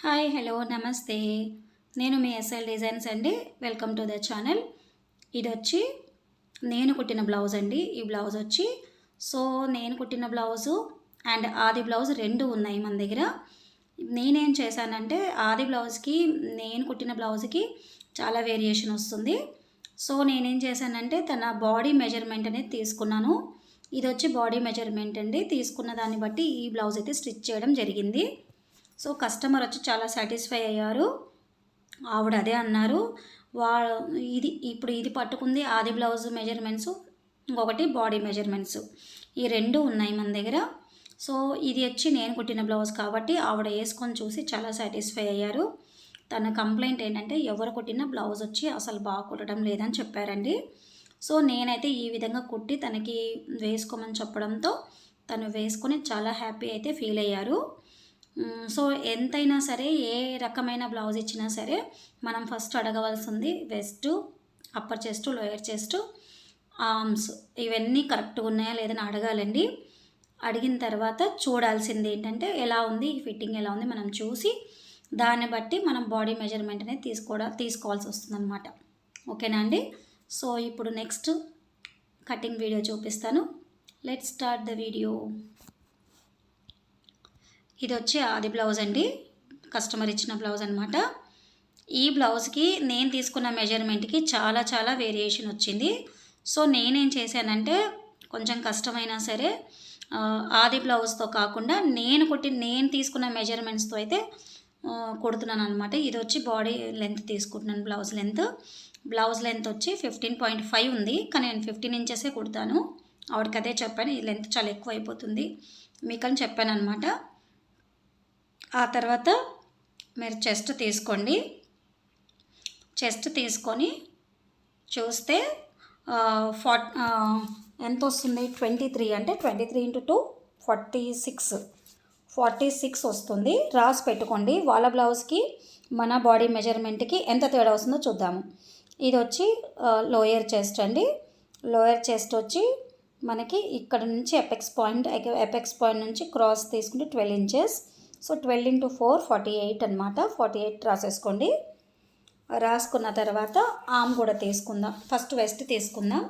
Hi hello నమస్తే. నేను మీ ఎస్ఎల్ డిజైన్స్ అండి. Welcome to the channel. ఇదొచ్చి నేను కుట్టిన బ్లౌజ్ అండి. ఈ బ్లౌజ్ వచ్చి నేను కుట్టిన బ్లౌజు అండ్ ఆది బ్లౌజ్ 2 ఉన్నాయి మన దగ్గర. నేనేం చేశానంటే ఆది బ్లౌజ్‌కి నేను కుట్టిన బ్లౌజ్‌కి చాలా వేరియేషన్ వస్తుంది. నేనేం చేశానంటే తన బాడీ మెజర్‌మెంట్ అనేది తీసుకున్నాను. ఇదొచ్చి బాడీ మెజర్‌మెంట్ అండి. తీసుకున్న దాన్ని బట్టి ఈ బ్లౌజ్ అయితే స్టిచ్ చేయడం జరిగింది. కస్టమర్ వచ్చి చాలా సాటిస్ఫై అయ్యారు. ఆవిడ అదే అన్నారు. వా ఇది పట్టుకుంది ఆది బ్లౌజ్ మెజర్‌మెంట్స్, ఇంకొకటి బాడీ మెజర్‌మెంట్స్. ఈ 2 ఉన్నాయి మన దగ్గర. ఇది వచ్చి నేను కుట్టిన బ్లౌజ్ కాబట్టి ఆవిడ ఏసుకొని చూసి చాలా సాటిస్ఫై అయ్యారు. తన కంప్లెయింట్ ఏంటంటే ఎవరు కుట్టిన బ్లౌజ్ వచ్చి అసలు బాగా కుట్టడం లేదని చెప్పారండి. నేనైతే ఈ విధంగా కుట్టి తనకి వేసుకోమని చెప్పడంతో తను వేసుకొని చాలా హ్యాపీ అయితే ఫీల్ అయ్యారు. ఎంతైనా సరే ఏ రకమైన బ్లౌజ్ ఇచ్చినా సరే మనం ఫస్ట్ అడగవలసింది waist, upper chest, lower chest, arms ఇవన్నీ కరెక్ట్గా ఉన్నాయా లేదని అడగాలండి. అడిగిన తర్వాత చూడాల్సింది ఏంటంటే ఎలా ఉంది, ఈ ఫిట్టింగ్ ఎలా ఉంది మనం చూసి దాన్ని బట్టి మనం బాడీ మెజర్మెంట్ అనేది తీసుకోవాల్సి వస్తుందన్నమాట. ఓకేనా అండి. ఇప్పుడు నెక్స్ట్ కటింగ్ వీడియో చూపిస్తాను. Let's start the video. ఇది వచ్చి ఆది బ్లౌజ్ అండి. కస్టమర్ ఇచ్చిన బ్లౌజ్ అనమాట. ఈ బ్లౌజ్కి నేను తీసుకున్న మెజర్మెంట్కి చాలా వేరియేషన్ వచ్చింది. నేనేం చేశానంటే కొంచెం కష్టమైనా సరే ఆది బ్లౌజ్తో కాకుండా నేను తీసుకున్న మెజర్మెంట్స్తో అయితే కుడుతున్నాను అనమాట. ఇది వచ్చి బాడీ లెంత్ తీసుకుంటున్నాను. బ్లౌజ్ లెంత్ వచ్చి 15.5 ఉంది. కానీ నేను 15 ఇంచెసే కుడతాను. ఆవిడకి అదే చెప్పాను, ఈ లెంత్ చాలా ఎక్కువ అయిపోతుంది మీకని చెప్పాను అనమాట. ఆ తర్వాత మీరు చెస్ట్ తీసుకోండి. చెస్ట్ తీసుకొని చూస్తే ఎంత వస్తుంది, 23 అంటే 23 × 2 46 వస్తుంది. రాసి పెట్టుకోండి. వాళ్ళ బ్లౌజ్కి మన బాడీ మెజర్మెంట్కి ఎంత తేడా వస్తుందో చూద్దాము. ఇది వచ్చి లోయర్ చెస్ట్ అండి. లోయర్ చెస్ట్ వచ్చి మనకి ఇక్కడ నుంచి ఎపెక్స్ పాయింట్ నుంచి క్రాస్ తీసుకుంటే 12 ఇంచెస్. 12 × 4 48 అనమాట. 48 రాసేసుకోండి. రాసుకున్న తర్వాత ఆర్మ్ కూడా తీసుకుందాం. ఫస్ట్ వెస్ట్ తీసుకుందాం.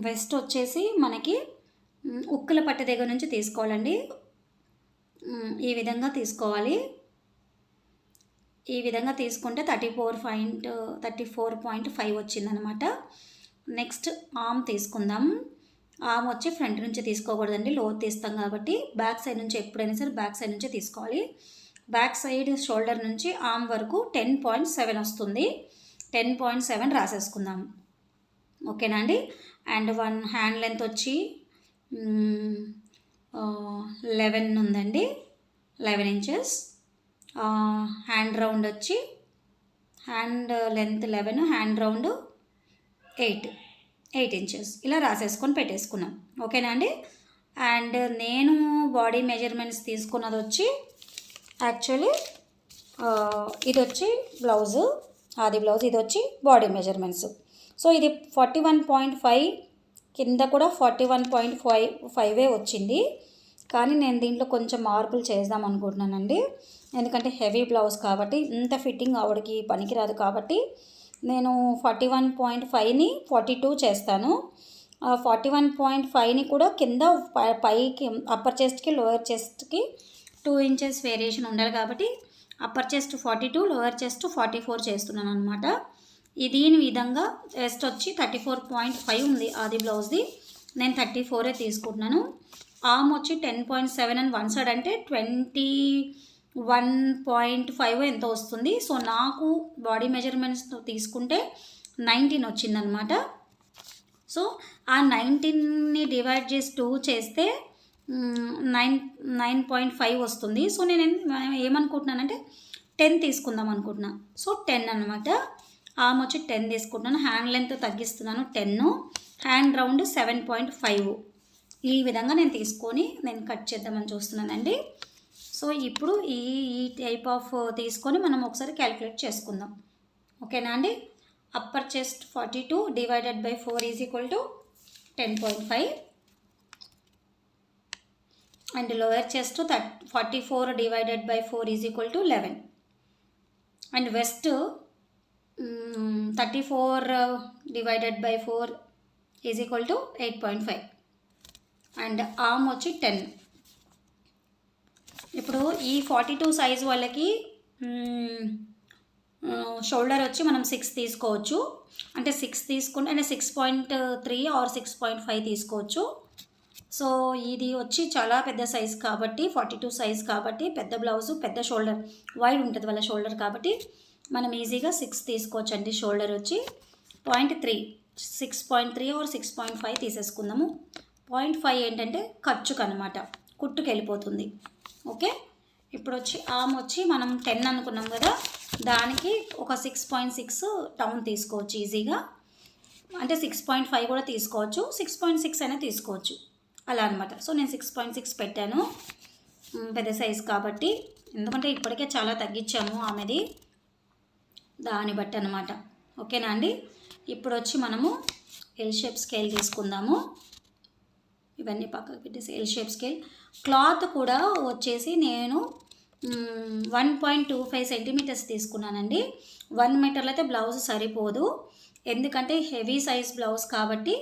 వెస్ట్ వచ్చేసి మనకి ఉక్కుల పట్టు దగ్గర నుంచి తీసుకోవాలండి. ఈ విధంగా తీసుకోవాలి. ఈ విధంగా తీసుకుంటే 34.5 వచ్చిందనమాట. నెక్స్ట్ ఆర్మ్ తీసుకుందాం. ఆర్మ్ వచ్చి ఫ్రంట్ నుంచి తీసుకోకూడదండి, లోతు తీస్తాం కాబట్టి బ్యాక్ సైడ్ నుంచి ఎప్పుడైనా సరే బ్యాక్ సైడ్ నుంచే తీసుకోవాలి. బ్యాక్ సైడ్ షోల్డర్ నుంచి ఆర్మ్ వరకు 10.7 వస్తుంది. 10.7 రాసేసుకుందాం. ఓకేనా అండి. అండ్ హ్యాండ్ లెంత్ వచ్చి 11 ఉందండి, 11 ఇంచెస్. హ్యాండ్ రౌండ్ వచ్చి hand length 11, hand round 8 inches. ఇలా రాసేసుకొని పెట్టేసుకున్నాం. ఓకేనా అండి. అండ్ నేను బాడీ మెజర్మెంట్స్ తీసుకున్నది వచ్చి యాక్చువల్లీ ఇది వచ్చి బ్లౌజు, ఆది బ్లౌజ్. ఇది వచ్చి బాడీ మెజర్మెంట్స్. ఇది 41.5, కింద కూడా 41.5 వచ్చింది. కానీ నేను దీంట్లో కొంచెం మార్పులు చేద్దాం అనుకుంటున్నానండి. ఎందుకంటే హెవీ బ్లౌజ్ కాబట్టి ఇంత ఫిట్టింగ్ ఆవిడకి పనికిరాదు కాబట్టి నేను 41.5ని 42 చేస్తాను. 41.5ని కూడా కింద పైకి అప్పర్ చెస్ట్కి లోయర్ చెస్ట్కి 2 ఇంచెస్ వేరియేషన్ ఉండాలి కాబట్టి అప్పర్ చెస్ట్ 42, లోయర్ చెస్ట్ 44 చేస్తున్నాను అనమాట. దీని విధంగా చెస్ట్ వచ్చి 34.5 ఉంది ఆది బ్లౌజ్ది. నేను 34 తీసుకుంటున్నాను. ఆర్మ్ వచ్చి 10.7 అండ్ వన్ సైడ్ అంటే 21.5 ఎంత వస్తుంది. నాకు బాడీ మెజర్మెంట్స్ తీసుకుంటే 19 వచ్చిందనమాట. ఆ 19ని డివైడ్ చేసి 2 చేస్తే 9.5 వస్తుంది. నేను ఏమనుకుంటున్నానంటే 10 తీసుకుందాం అనుకుంటున్నా. 10 అనమాట. ఆర్మ్ వచ్చి 10 తీసుకుంటున్నాను. హ్యాండ్ లెంత్ తగ్గిస్తున్నాను 10, హ్యాండ్ రౌండ్ 7.5. ఈ విధంగా నేను తీసుకొని నేను కట్ చేద్దామని చూస్తున్నానండి. ఇప్పుడు ఈ టైప్ ఆఫ్ తీసుకొని మనం ఒకసారి క్యాలిక్యులేట్ చేసుకుందాం. ఓకేనా అండి. Upper chest 42 divided by 4 is equal to 10.5. And lower chest 44 divided by 4 is equal to 11. And west 34 divided by 4 is equal to 8.5. And arm వచ్చి 10. ఇప్పుడు ఈ 42 సైజ్ వాళ్ళకి షోల్డర్ వచ్చి మనం 6 తీసుకోవచ్చు. అంటే 6 తీసుకుంటే అంటే 6.3 ఆర్ 6.5 తీసుకోవచ్చు. సో ఇది వచ్చి చాలా పెద్ద సైజ్ కాబట్టి 42 సైజ్ కాబట్టి పెద్ద బ్లౌజు పెద్ద షోల్డర్ వైడ్ ఉంటుంది వాళ్ళ షోల్డర్ కాబట్టి మనం ఈజీగా 6 తీసుకోవచ్చు అండి. షోల్డర్ వచ్చి 0.3 6.3 ఆర్ 6.5 తీసేసుకుందాము. 0.5 ఏంటంటే ఖర్చుకు అనమాట, కుట్టుకు వెళ్ళిపోతుంది. ఓకే, ఇప్పుడు వచ్చి ఆర్మ్ వచ్చి మనం 10 అనుకున్నాం కదా, దానికి ఒక 6.6 డౌన్ తీసుకోవచ్చు ఈజీగా. అంటే 6.5 కూడా తీసుకోవచ్చు, 6.6 అయినా తీసుకోవచ్చు అలా అనమాట. సో నేను 6.6 పెట్టాను పెద్ద సైజ్ కాబట్టి, ఎందుకంటే ఇప్పటికే చాలా తగ్గించాము ఆమెది, దాన్ని బట్టి అనమాట. ఓకేనా అండి. ఇప్పుడు వచ్చి మనము ఎల్ షేప్ స్కేల్ తీసుకుందాము. ఇవన్నీ పక్కకు పెట్టేసి ఎల్ షేప్ స్కేల్. క్లాత్ కూడా వచ్చేసి నేను 1.25 సెంటీమీటర్స్ తీసుకున్నానండి. 1 మీటర్లో అయితే బ్లౌజ్ సరిపోదు, ఎందుకంటే హెవీ సైజ్ బ్లౌజ్ కాబట్టి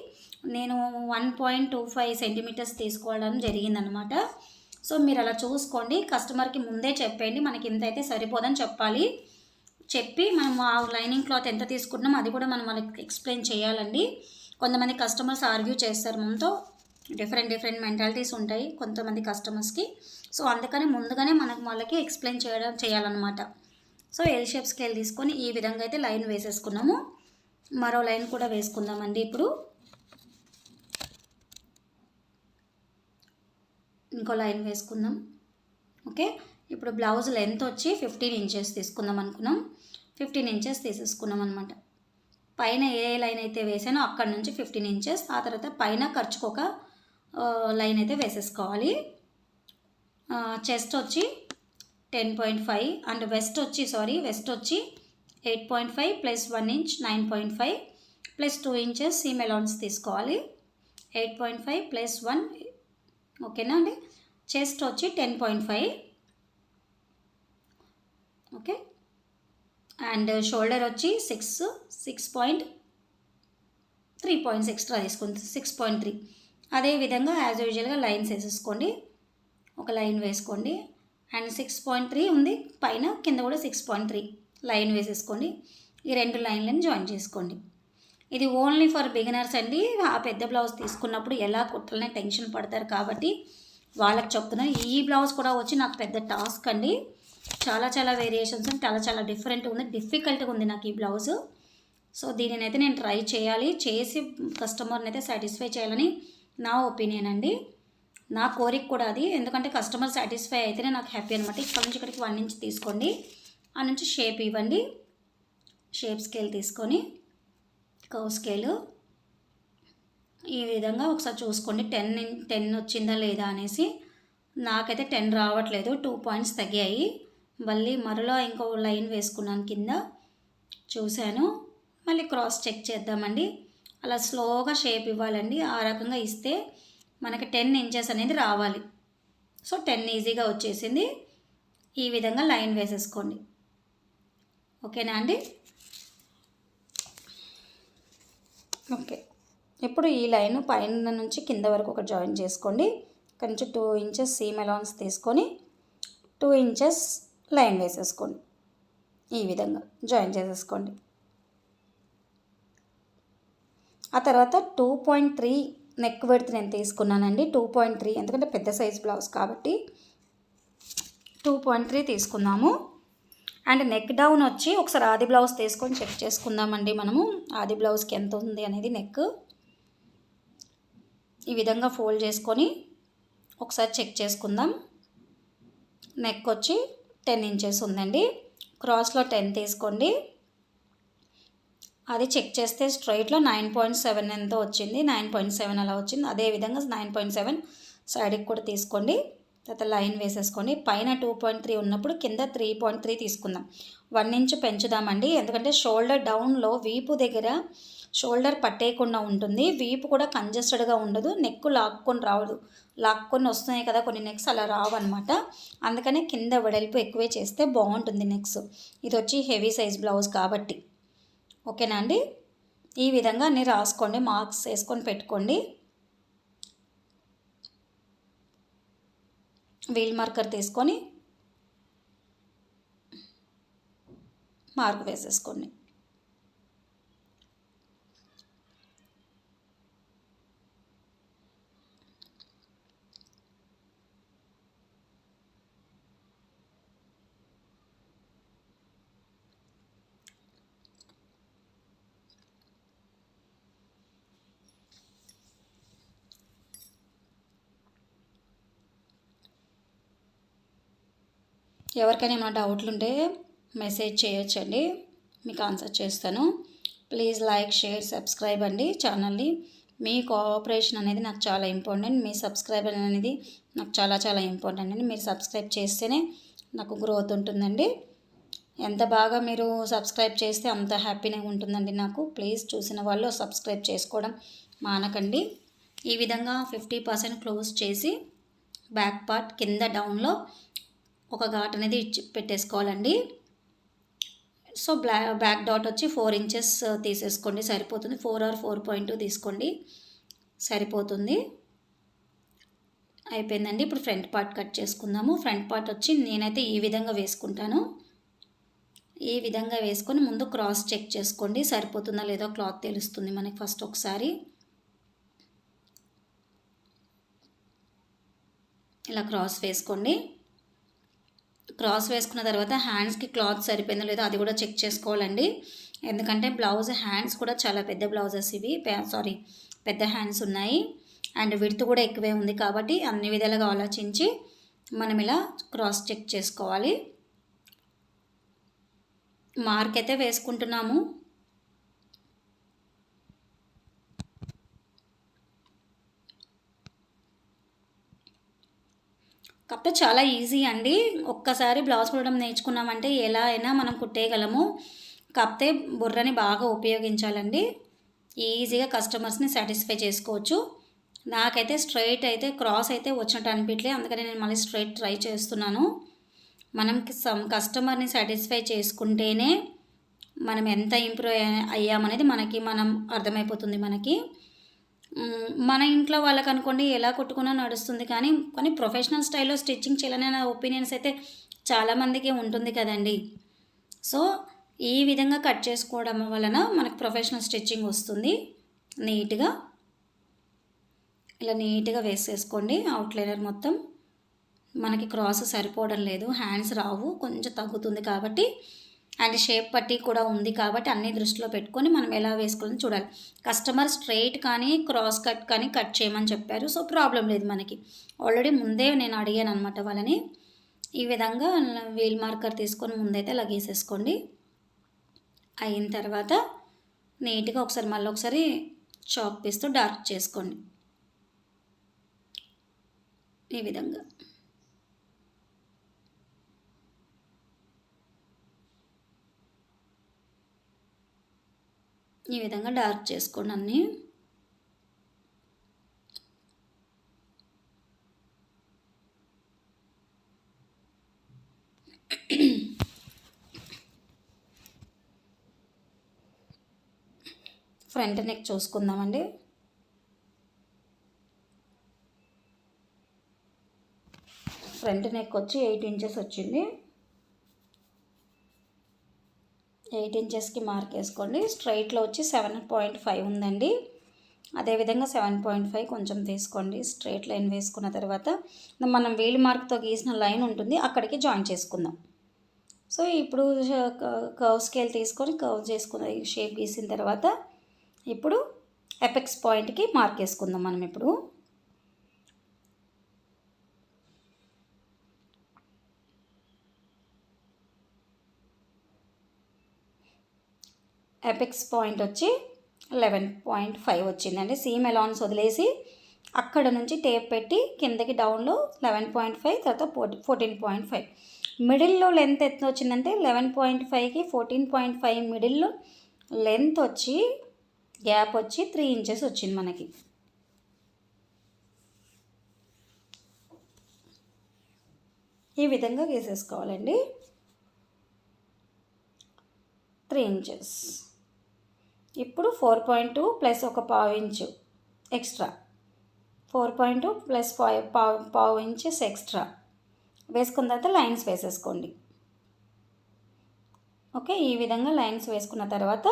నేను 1.25 సెంటీమీటర్స్ తీసుకోవడం జరిగిందనమాట. సో మీరు అలా చూసుకోండి, కస్టమర్కి ముందే చెప్పండి మనకి ఇంత అయితే సరిపోదని చెప్పాలి. చెప్పి మనం ఆ లైనింగ్ క్లాత్ ఎంత తీసుకుంటున్నాం అది కూడా మనం వాళ్ళకి ఎక్స్ప్లెయిన్ చేయాలండి. కొంతమంది కస్టమర్స్ ఆర్గ్యూ చేస్తారు మనతో, డిఫరెంట్ మెంటాలిటీస్ ఉంటాయి కొంతమంది కస్టమర్స్కి. సో అందుకని ముందుగానే మనకు వాళ్ళకి ఎక్స్ప్లెయిన్ చేయాలన్నమాట. సో ఎల్ షేప్ స్కేల్ తీసుకొని ఈ విధంగా అయితే లైన్ వేసేసుకున్నాము. మరో లైన్ కూడా వేసుకుందామండి. ఇప్పుడు ఇంకో లైన్ వేసుకుందాం. ఓకే, ఇప్పుడు బ్లౌజ్ లెంత్ వచ్చి 15 ఇంచెస్ తీసుకుందాం అనుకున్నాం. 15 ఇంచెస్ తీసేసుకున్నాం అనమాట. పైన ఏ లైన్ అయితే వేసానో అక్కడ నుంచి 15 ఇంచెస్, ఆ తర్వాత పైన ఖర్చుకు ఒక లైన్ అయితే వేసేసుకోవాలి. చెస్ట్ వచ్చి 10.5 అండ్ వెస్ట్ వచ్చి 8.5 plus 1 inch 9.5 plus 2 inches seam allowance తీసుకోవాలి. 8.5 ప్లస్ 1, ఓకేనా అండి. చెస్ట్ వచ్చి 10.5. ఓకే, అండ్ షోల్డర్ వచ్చి 6.3 పాయింట్స్ ఎక్స్ట్రా తీసుకుంది, 6.3. అదేవిధంగా యాజ్ యూజువల్గా లైన్స్ వేసేసుకోండి, ఒక లైన్ వేసుకోండి. అండ్ 6.3 ఉంది పైన, కింద కూడా 6.3 లైన్ వేసేసుకోండి. ఈ 2 లైన్లను జాయిన్ చేసుకోండి. ఇది ఓన్లీ ఫర్ బిగినర్స్ అండి. ఆ పెద్ద బ్లౌజ్ తీసుకున్నప్పుడు ఎలా కుట్టాలనే టెన్షన్ పడతారు కాబట్టి వాళ్ళకి చెప్తున్నాను. ఈ బ్లౌజ్ కూడా వచ్చి నాకు పెద్ద టాస్క్ అండి, చాలా వేరియేషన్స్ అండ్ చాలా డిఫరెంట్గా ఉంది, డిఫికల్ట్గా ఉంది నాకు ఈ బ్లౌజు. సో దీనినైతే నేను ట్రై చేయాలి, చేసి కస్టమర్ని అయితే సాటిస్ఫై చేయాలని నా ఒపీనియన్ అండి, నా కోరిక కూడా అది. ఎందుకంటే కస్టమర్ సాటిస్ఫై అయితేనే నాకు హ్యాపీ అనమాట. ఇక్కడ నుంచి ఇక్కడికి 1 ఇంచ్ తీసుకోండి, ఆ నుంచి షేప్ ఇవ్వండి. షేప్ స్కేల్ తీసుకొని కర్వ్ స్కేలు ఈ విధంగా ఒకసారి చూసుకోండి 10 వచ్చిందా లేదా అనేసి. నాకైతే 10 రావట్లేదు, 2 పాయింట్స్ తగ్గాయి. మళ్ళీ మరలా ఇంకో లైన్ వేసుకున్నాను, కింద చూశాను, మళ్ళీ క్రాస్ చెక్ చేద్దామండి. అలా స్లోగా షేప్ ఇవ్వాలండి, ఆ రకంగా ఇస్తే మనకి 10 ఇంచెస్ అనేది రావాలి. సో 10 ఈజీగా వచ్చేసింది. ఈ విధంగా లైన్ వేసేసుకోండి. ఓకేనా అండి. ఓకే, ఇప్పుడు ఈ లైన్ పైన నుంచి కింద వరకు ఒక జాయిన్ చేసుకోండి. ఇక్కడ నుంచి 2 ఇంచెస్ సీమ్ అలౌన్స్ తీసుకొని 2 ఇంచెస్ లైన్ వేసేసుకోండి. ఈ విధంగా జాయిన్ చేసేసుకోండి. ఆ తర్వాత 2.3 నెక్ విడ్త్ నేను తీసుకున్నానండి. 2.3 ఎందుకంటే పెద్ద సైజ్ బ్లౌజ్ కాబట్టి 2.3 తీసుకుందాము. అండ్ నెక్ డౌన్ వచ్చి ఒకసారి ఆది బ్లౌజ్ తీసుకొని చెక్ చేసుకుందామండి. మనము ఆది బ్లౌజ్కి ఎంత ఉంది అనేది నెక్ ఈ విధంగా ఫోల్డ్ చేసుకొని ఒకసారి చెక్ చేసుకుందాం. నెక్ వచ్చి 10 ఇంచెస్ ఉందండి, క్రాస్లో 10 తీసుకోండి. అది చెక్ చేస్తే స్ట్రైట్లో 9.7 ఎంతో వచ్చింది, 9.7 అలా వచ్చింది. అదేవిధంగా 9.7 సైడ్కి కూడా తీసుకోండి. తర్వాత లైన్ వేసేసుకోండి. పైన 2.3 ఉన్నప్పుడు కింద 3.3 తీసుకుందాం. 1 ఇంచ్ పెంచుదామండి, ఎందుకంటే షోల్డర్ డౌన్లో వీపు దగ్గర షోల్డర్ పట్టేయకుండా ఉంటుంది, వీపు కూడా కంజెస్టెడ్గా ఉండదు, నెక్ లాక్కొని రావదు, లాక్కొని వస్తున్నాయి కదా కొన్ని నెక్స్ అలా రావన్నమాట. అందుకనే కింద వెడల్పు ఎక్కువే చేస్తే బాగుంటుంది నెక్స్. ఇది వచ్చి హెవీ సైజ్ బ్లౌజ్ కాబట్టి. ఓకేనా అండి? ఈ విధంగా అన్నీ రాసుకోండి, మార్క్స్ వేసుకొని పెట్టుకోండి. వీల్ మార్కర్ తీసుకొని మార్క్ వేసేసుకోండి. ఎవరికైనా ఏమైనా డౌట్లు ఉంటే మెసేజ్ చేయొచ్చండి, మీకు ఆన్సర్ చేస్తాను. ప్లీజ్ లైక్, షేర్, సబ్స్క్రైబ్ అండి ఛానల్ని. మీ కోఆపరేషన్ అనేది నాకు చాలా ఇంపార్టెంట్. మీ సబ్స్క్రైబ్ అనేది నాకు చాలా చాలా ఇంపార్టెంట్ అండి. మీరు సబ్స్క్రైబ్ చేస్తేనే నాకు గ్రోత్ ఉంటుందండి. ఎంత బాగా మీరు సబ్స్క్రైబ్ చేస్తే అంత హ్యాపీగా ఉంటుందండి నాకు. ప్లీజ్ చూసిన వాళ్ళు సబ్స్క్రైబ్ చేసుకోవడం మానకండి. ఈ విధంగా 50% క్లోజ్ చేసి బ్యాక్ పార్ట్ కింద డౌన్లో ఒక ఘాట్ అనేది పెట్టేసుకోవాలండి. సో బ్యాక్ డాట్ వచ్చి 4 ఇంచెస్ తీసేసుకోండి, సరిపోతుంది. 4 or 4.2 తీసుకోండి, సరిపోతుంది. అయిపోయిందండి. ఇప్పుడు ఫ్రంట్ పార్ట్ కట్ చేసుకుందాము. ఫ్రంట్ పార్ట్ వచ్చి నేనైతే ఈ విధంగా వేసుకుంటాను. ఈ విధంగా వేసుకొని ముందు క్రాస్ చెక్ చేసుకోండి, సరిపోతుందా లేదో క్లాత్ తెలుస్తుంది మనకి ఫస్ట్ ఒకసారి. ఇలా క్రాస్ వేసుకోండి. క్రాస్ వేసుకున్న తర్వాత హ్యాండ్స్కి క్లాత్ సరిపోయిందో లేదో అది కూడా చెక్ చేసుకోవాలండి. ఎందుకంటే బ్లౌజ్ హ్యాండ్స్ కూడా చాలా పెద్ద బ్లౌజెస్ ఇవి, పెద్ద హ్యాండ్స్ ఉన్నాయి అండ్ విడ్త్ కూడా ఎక్కువే ఉంది కాబట్టి అన్ని విధాలుగా ఆలోచించి మనం ఇలా క్రాస్ చెక్ చేసుకోవాలి. మార్క్ అయితే వేసుకుంటున్నాము. కాకపోతే చాలా ఈజీ అండి. ఒక్కసారి బ్లౌజ్ కుట్టడం నేర్చుకున్నామంటే ఎలా అయినా మనం కుట్టేయగలము. కాకపోతే బుర్రని బాగా ఉపయోగించాలండి. ఈజీగా కస్టమర్స్ని సాటిస్ఫై చేసుకోవచ్చు. నాకైతే స్ట్రైట్ అయితే క్రాస్ అయితే వచ్చినట్టు అనిపించలే, అందుకని నేను మళ్ళీ స్ట్రైట్ ట్రై చేస్తున్నాను. మనం కస్టమర్ని సాటిస్ఫై చేసుకుంటేనే మనం ఎంత ఇంప్రూవ్ అయ్యామనేది మనం అర్థమైపోతుంది. మన ఇంట్లో వాళ్ళకి అనుకోండి ఎలా కొట్టుకున్నా నడుస్తుంది, కానీ ప్రొఫెషనల్ స్టైల్లో స్టిచ్చింగ్ చేయాలనే ఒపీనియన్స్ అయితే చాలామందికి ఉంటుంది కదండి. సో ఈ విధంగా కట్ చేసుకోవడం వలన మనకు ప్రొఫెషనల్ స్టిచ్చింగ్ వస్తుంది. నీట్గా ఇలా నీట్గా వేసేసుకోండి. అవుట్లైనర్ మొత్తం మనకి క్రాస్ సరిపోవడం లేదు, హ్యాండ్స్ రావు, కొంచెం తగ్గుతుంది కాబట్టి. అండ్ షేప్ పట్టి కూడా ఉంది కాబట్టి అన్నీ దృష్టిలో పెట్టుకొని మనం ఎలా వేసుకోవాలని చూడాలి. కస్టమర్ స్ట్రైట్ కానీ క్రాస్ కట్ కానీ కట్ చేయమని చెప్పారు, సో ప్రాబ్లం లేదు మనకి. ఆల్రెడీ ముందే నేను అడిగాను అనమాట వాళ్ళని. ఈ విధంగా వీల్ మార్కర్ తీసుకొని ముందైతే ఇలా గీసేసుకోండి. అయిన తర్వాత నీట్గా మళ్ళీ ఒకసారి చాక్ పీస్తో డార్క్ చేసుకోండి. ఈ విధంగా డార్క్ చేసుకోండి అన్నీ. ఫ్రంట్ నెక్ చూసుకుందామండి. ఫ్రంట్ నెక్ వచ్చి 8 ఇంచెస్ వచ్చింది. 8 ఇంచెస్కి మార్క్ వేసుకోండి. స్ట్రైట్లో వచ్చి 7.5 ఉందండి. అదేవిధంగా 7.5 కొంచెం తీసుకోండి. స్ట్రైట్ లైన్ వేసుకున్న తర్వాత మనం వీల్ మార్క్తో గీసిన లైన్ ఉంటుంది, అక్కడికి జాయిన్ చేసుకుందాం. సో ఇప్పుడు కర్వ్ స్కేల్ తీసుకొని కర్వ్ చేసుకున్న షేప్ గీసిన తర్వాత ఇప్పుడు ఎపెక్స్ పాయింట్కి మార్క్ వేసుకుందాం మనం. ఇప్పుడు ఎపెక్స్ పాయింట్ వచ్చి 11.5 వచ్చిందండి. సీమ్ అలౌన్స్ వదిలేసి అక్కడ నుంచి టేప్ పెట్టి కిందకి డౌన్లో 11.5 తర్వాత 14.5. మిడిల్లో లెంత్ ఎంత వచ్చిందంటే 11.5కి 14.5 మిడిల్లో లెంత్ వచ్చి గ్యాప్ వచ్చి 3 ఇంచెస్ వచ్చింది మనకి. ఈ విధంగా గీసేసుకోవాలండి. 3 ఇంచెస్. ఇప్పుడు 4.2 ప్లస్ ఒక పావు ఇంచు ఎక్స్ట్రా, 4.2 ప్లస్ పావు ఇంచెస్ ఎక్స్ట్రా వేసుకున్న తర్వాత లైన్స్ వేసేసుకోండి. ఓకే, ఈ విధంగా లైన్స్ వేసుకున్న తర్వాత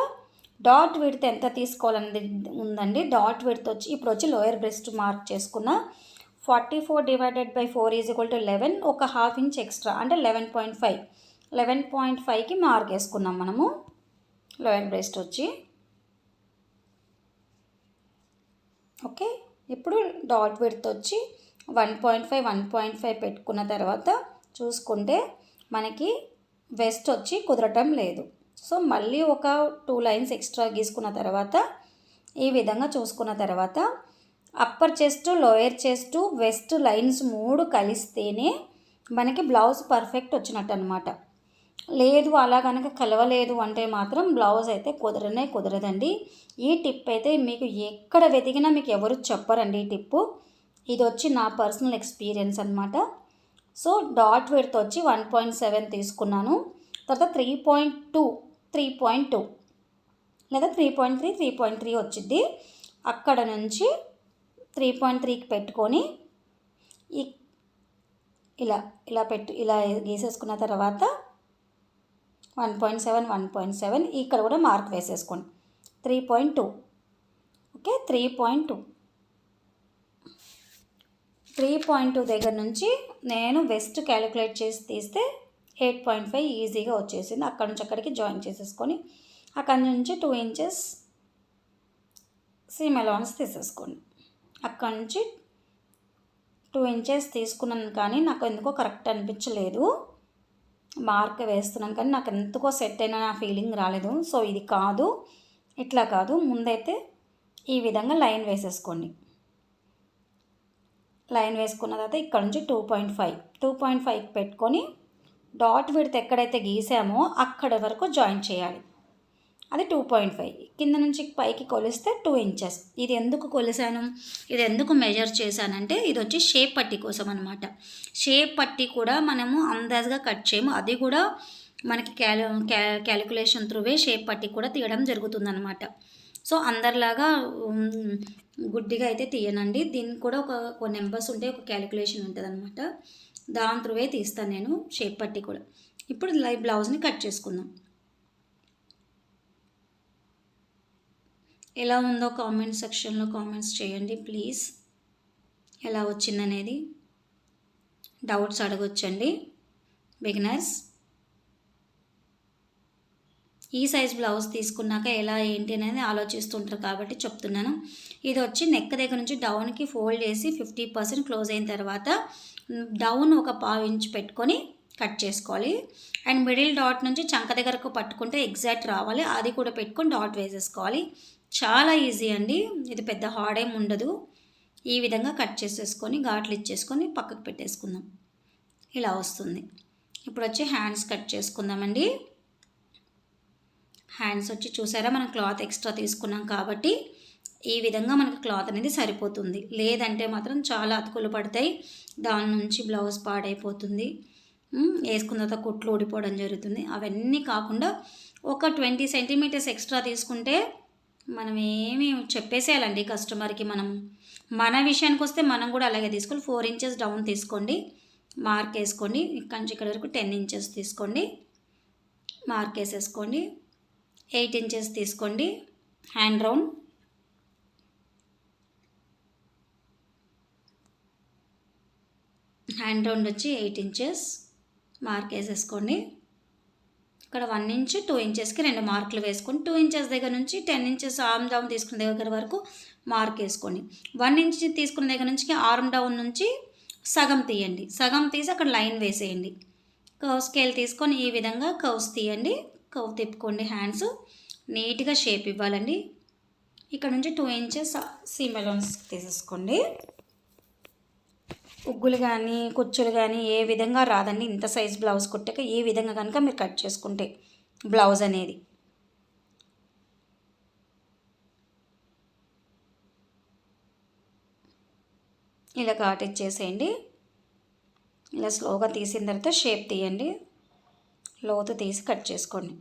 డాట్ విడ్త్ ఎంత తీసుకోవాలనేది ఉందండి. డాట్ విడ్త్ వచ్చి ఇప్పుడు వచ్చి లోయర్ బ్రెస్ట్ మార్క్ చేసుకున్న 44/4 = 11, ఒక హాఫ్ ఇంచ్ ఎక్స్ట్రా అంటే 11.5కి మార్క్ వేసుకున్నాం మనము. లోయర్ బ్రెస్ట్ వచ్చి ఓకే. ఇప్పుడు డాట్ విడ్త్ వచ్చి 1.5 పెట్టుకున్న తర్వాత చూసుకుంటే మనకి వెస్ట్ వచ్చి కుదరటం లేదు. సో మళ్ళీ ఒక 2 లైన్స్ ఎక్స్ట్రా గీసుకున్న తర్వాత ఈ విధంగా చూసుకున్న తర్వాత upper chest, lower chest, west lines 3 కలిస్తేనే మనకి బ్లౌజ్ పర్ఫెక్ట్ వచ్చినట్టు అనమాట. లేదు అలా కనుక కలవలేదు అంటే మాత్రం బ్లౌజ్ అయితే కుదరదండి. ఈ టిప్ అయితే మీకు ఎక్కడ వెతికినా మీకు ఎవరు చెప్పరండి ఈ టిప్పు. ఇది వచ్చి నా పర్సనల్ ఎక్స్పీరియన్స్ అనమాట. సో డాట్ విడ్త్ వచ్చి 1.7 తీసుకున్నాను. తర్వాత 3.2 లేదా 3.3 వచ్చింది. అక్కడ నుంచి 3.3కి పెట్టుకొని ఇలా గీసేసుకున్న తర్వాత 1.7 ఇక్కడ కూడా మార్క్ వేసేసుకోండి. 3.2 ఓకే. 3.2 దగ్గర నుంచి నేను వెస్ట్ క్యాలిక్యులేట్ చేసి తీస్తే 8.5 ఈజీగా వచ్చేసింది. అక్కడ నుంచి అక్కడికి జాయిన్ చేసేసుకొని అక్కడ నుంచి 2 ఇంచెస్ సీమ్ అలవెన్స్ తీసేసుకోండి. అక్కడ నుంచి 2 ఇంచెస్ తీసుకున్నాను కానీ నాకు ఎందుకో కరెక్ట్ అనిపించలేదు. మార్క్ వేస్తున్నాను కానీ నాకు ఎందుకో సెట్ అయిన నా ఫీలింగ్ రాలేదు. సో ఇది కాదు, ఇట్లా కాదు. ముందైతే ఈ విధంగా లైన్ వేసేసుకోండి. లైన్ వేసుకున్న తర్వాత ఇక్కడ నుంచి 2.5 పెట్టుకొని డాట్ విడ్త్ ఎక్కడైతే గీసామో అక్కడ వరకు జాయిన్ చేయాలి. అది 2.5. కింద నుంచి పైకి కొలిస్తే 2 ఇంచెస్. ఇది ఎందుకు కొలిసాను, ఇది ఎందుకు మెజర్ చేశానంటే ఇది వచ్చి షేప్ పట్టీ కోసం అనమాట. షేప్ పట్టీ కూడా మనము అందాజుగా కట్ చేయము, అది కూడా మనకి క్యాలిక్యులేషన్ త్రూవే షేప్ పట్టీ కూడా తీయడం జరుగుతుందన్నమాట. సో అందరిలాగా గుడ్డిగా అయితే తీయనండి. దీనికి కూడా ఒక నెంబర్స్ ఉంటే ఒక క్యాలిక్యులేషన్ ఉంటుంది అనమాట. దాని త్రూవే తీస్తాను నేను షేప్ పట్టీ కూడా. ఇప్పుడు బ్లౌజ్ని కట్ చేసుకుందాం. ఎలా ఉందో కామెంట్ సెక్షన్లో కామెంట్స్ చేయండి ప్లీజ్. ఎలా వచ్చిందనేది డౌట్స్ అడగొచ్చండి బిగినర్స్. ఈ సైజ్ బ్లౌజ్ తీసుకున్నాక ఎలా ఏంటి అనేది ఆలోచిస్తుంటారు కాబట్టి చెప్తున్నాను. ఇది వచ్చి నెక్ దగ్గర నుంచి డౌన్కి ఫోల్డ్ చేసి 50% క్లోజ్ అయిన తర్వాత డౌన్ ఒక పావు ఇంచ్ పెట్టుకొని కట్ చేసుకోవాలి. అండ్ మిడిల్ డాట్ నుంచి చంక దగ్గరకు పట్టుకుంటే ఎగ్జాక్ట్ రావాలి, అది కూడా పెట్టుకొని డాట్ వేసేసుకోవాలి. చాలా ఈజీ అండి, ఇది పెద్ద హార్డ్ ఏం ఉండదు. ఈ విధంగా కట్ చేసేసుకొని ఘాట్లు ఇచ్చేసుకొని పక్కకు పెట్టేసుకుందాం. ఇలా వస్తుంది. ఇప్పుడు వచ్చి హ్యాండ్స్ కట్ చేసుకుందామండి. హ్యాండ్స్ వచ్చి చూసారా, మనం క్లాత్ ఎక్స్ట్రా తీసుకున్నాం కాబట్టి ఈ విధంగా మనకు క్లాత్ అనేది సరిపోతుంది. లేదంటే మాత్రం చాలా అతుకులు పడతాయి, దాని నుంచి బ్లౌజ్ పాడైపోతుంది, వేసుకున్న తర్వాత కుట్లు ఊడిపోవడం జరుగుతుంది. అవన్నీ కాకుండా ఒక 20 సెంటీమీటర్స్ ఎక్స్ట్రా తీసుకుంటే మనం ఏమి చెప్పేసేయాలండి కస్టమర్కి. మన విషయానికి వస్తే మనం కూడా అలాగే తీసుకోవాలి. 4 ఇంచెస్ డౌన్ తీసుకోండి, మార్క్ వేసుకోండి. ఇక్కడ నుంచి ఇక్కడ వరకు 10 ఇంచెస్ తీసుకోండి, మార్క్ వేసేసుకోండి. 8 ఇంచెస్ తీసుకోండి హ్యాండ్ రౌండ్. హ్యాండ్ రౌండ్ వచ్చి 8 ఇంచెస్ మార్క్ వేసేసుకోండి. ఇక్కడ 1 ఇంచ్ 2 ఇంచెస్కి 2 మార్కులు వేసుకొని 2 ఇంచెస్ దగ్గర నుంచి 10 ఇంచెస్ ఆర్మ్ డౌన్ తీసుకున్న దగ్గర వరకు మార్క్ వేసుకోండి. 1 ఇంచ్ తీసుకున్న దగ్గర నుంచి ఆర్మ్ డౌన్ నుంచి సగం తీయండి. సగం తీసి అక్కడ లైన్ వేసేయండి. కర్వ్ స్కేల్ తీసుకొని ఈ విధంగా కర్వ్స్ తీయండి. కర్వ్ తిప్పుకోండి. హ్యాండ్స్ నీట్గా షేప్ ఇవ్వాలండి. ఇక్కడ నుంచి 2 ఇంచెస్ సీమ్ అలవెన్స్ తీసేసుకోండి. ఉగ్గులు కానీ కుచ్చులు కానీ ఏ విధంగా రాదండి. ఇంత సైజ్ బ్లౌజ్ కుట్టాక ఈ విధంగా కనుక మీరు కట్ చేసుకుంటే బ్లౌజ్ అనేది ఇలా ఘాట్ ఇచ్చేసేయండి. ఇలా స్లోగా తీసిన తర్వాత షేప్ తీయండి, లోతు తీసి కట్ చేసుకోండి.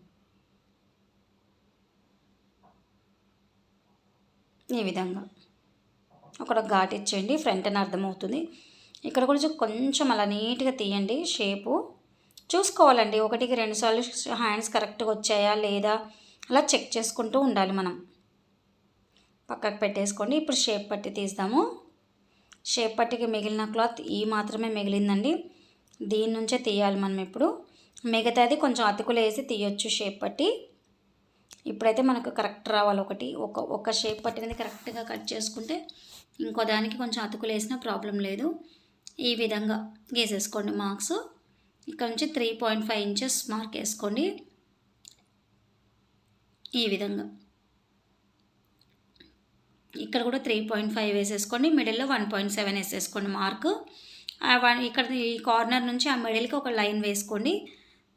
ఈ విధంగా ఒక ఘాట్ ఇచ్చేయండి, ఫ్రంట్ అని అర్థమవుతుంది. ఇక్కడ కూడా కొంచెం అలా నీట్గా తీయండి, షేపు చూసుకోవాలండి. 1-2 సార్లు హ్యాండ్స్ కరెక్ట్గా వచ్చాయా లేదా అలా చెక్ చేసుకుంటూ ఉండాలి మనం. పక్కకు పెట్టేసుకోండి. ఇప్పుడు షేప్ పట్టి తీద్దాము. షేప్ పట్టికి మిగిలిన క్లాత్ ఈ మాత్రమే మిగిలిందండి, దీని నుంచే తీయాలి మనం. ఇప్పుడు మిగతాది కొంచెం అతుకులు వేసి తీయొచ్చు షేప్ పట్టి. ఇప్పుడైతే మనకు కరెక్ట్ రావాలి. ఒక షేప్ పట్టినది కరెక్ట్గా కట్ చేసుకుంటే ఇంకో దానికి కొంచెం అతుకులు వేసినా ప్రాబ్లం లేదు. ఈ విధంగా గీసేసుకోండి మార్క్స్. ఇక్కడ నుంచి 3.5 ఇంచెస్ మార్క్ వేసుకోండి. ఈ విధంగా ఇక్కడ కూడా 3.5 వేసేసుకోండి. మిడిల్లో 1.7 వేసేసుకోండి మార్క్. ఇక్కడ ఈ కార్నర్ నుంచి ఆ మిడిల్కి ఒక లైన్ వేసుకోండి.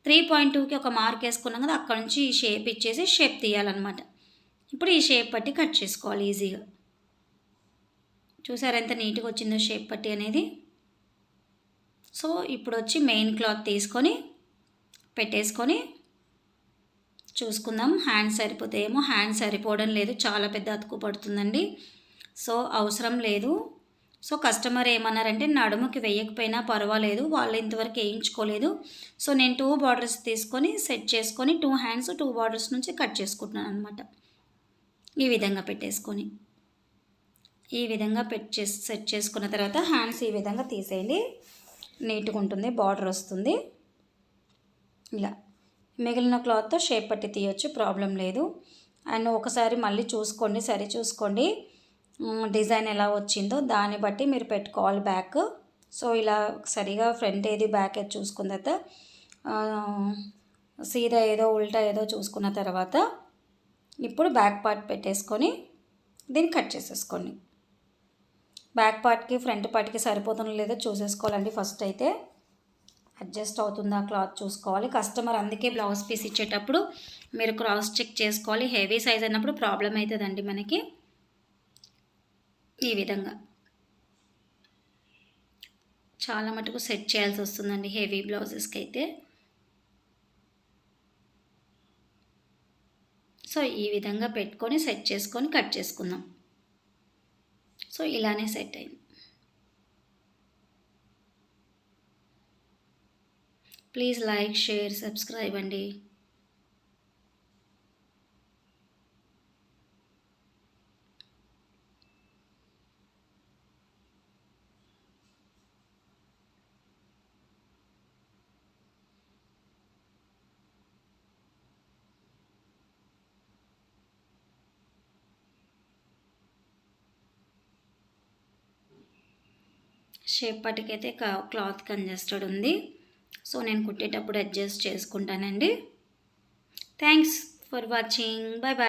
3.2కి ఒక మార్క్ వేసుకున్నాం కదా, అక్కడ నుంచి ఈ షేప్ ఇచ్చేసి షేప్ తీయాలన్నమాట. ఇప్పుడు ఈ షేప్ పట్టి కట్ చేసుకోవాలి ఈజీగా. చూసారు ఎంత నీట్గా వచ్చిందో షేప్ పట్టి అనేది. సో ఇప్పుడు వచ్చి మెయిన్ క్లాత్ తీసుకొని పెట్టేసుకొని చూసుకుందాం. హ్యాండ్ సరిపోతాయేమో. హ్యాండ్ సరిపోవడం లేదు, చాలా పెద్ద అతుకు పడుతుందండి. సో అవసరం లేదు. సో కస్టమర్ ఏమన్నారంటే నడుముకి వేయకపోయినా పర్వాలేదు, వాళ్ళు ఇంతవరకు వేయించుకోలేదు. సో నేను 2 బార్డర్స్ తీసుకొని సెట్ చేసుకొని 2 హ్యాండ్స్ 2 బార్డర్స్ నుంచి కట్ చేసుకుంటున్నాను అనమాట. ఈ విధంగా పెట్టేసుకొని ఈ విధంగా సెట్ చేసుకున్న తర్వాత హ్యాండ్స్ ఈ విధంగా తీసేయండి. నీట్గా ఉంటుంది, బార్డర్ వస్తుంది. ఇలా మిగిలిన క్లాత్తో షేప్ పట్టి తీయొచ్చు, ప్రాబ్లం లేదు. అండ్ ఒకసారి మళ్ళీ చూసుకోండి, సరి చూసుకోండి డిజైన్ ఎలా వచ్చిందో, దాన్ని బట్టి మీరు పెట్టుకోవాలి బ్యాక్. సో ఇలా సరిగా ఫ్రంట్ ఏది బ్యాక్ ఏది చూసుకున్న తర్వాత సీదా ఏదో ఉల్టా ఏదో చూసుకున్న తర్వాత ఇప్పుడు బ్యాక్ పార్ట్ పెట్టేసుకొని దీన్ని కట్ చేసేసుకోండి. బ్యాక్ పార్ట్కి ఫ్రంట్ పార్ట్కి సరిపోతుందో లేదో చూసేసుకోవాలండి. ఫస్ట్ అయితే అడ్జస్ట్ అవుతుందా క్లాత్ చూసుకోవాలి. కస్టమర్ అందుకే బ్లౌజ్ పీస్ ఇచ్చేటప్పుడు మీరు క్రాస్ చెక్ చేసుకోవాలి. హెవీ సైజ్ అన్నప్పుడు ప్రాబ్లం అవుతుందండి మనకి. ఈ విధంగా చాలా మటుకు సెట్ చేయాల్సి వస్తుందండి హెవీ బ్లౌజెస్కి అయితే. సో ఈ విధంగా పెట్టుకొని సెట్ చేసుకొని కట్ చేసుకుందాం. సో ఇలానే సెట్ అయింది. ప్లీజ్ లైక్, షేర్, సబ్స్క్రైబ్ అండి. షేప్ పట్టికైతే క్లాత్ కంజెస్టెడ్ ఉంది. సో నేను కుట్టేటప్పుడు అడ్జస్ట్ చేసుకుంటానండి. Thanks for watching. Bye bye.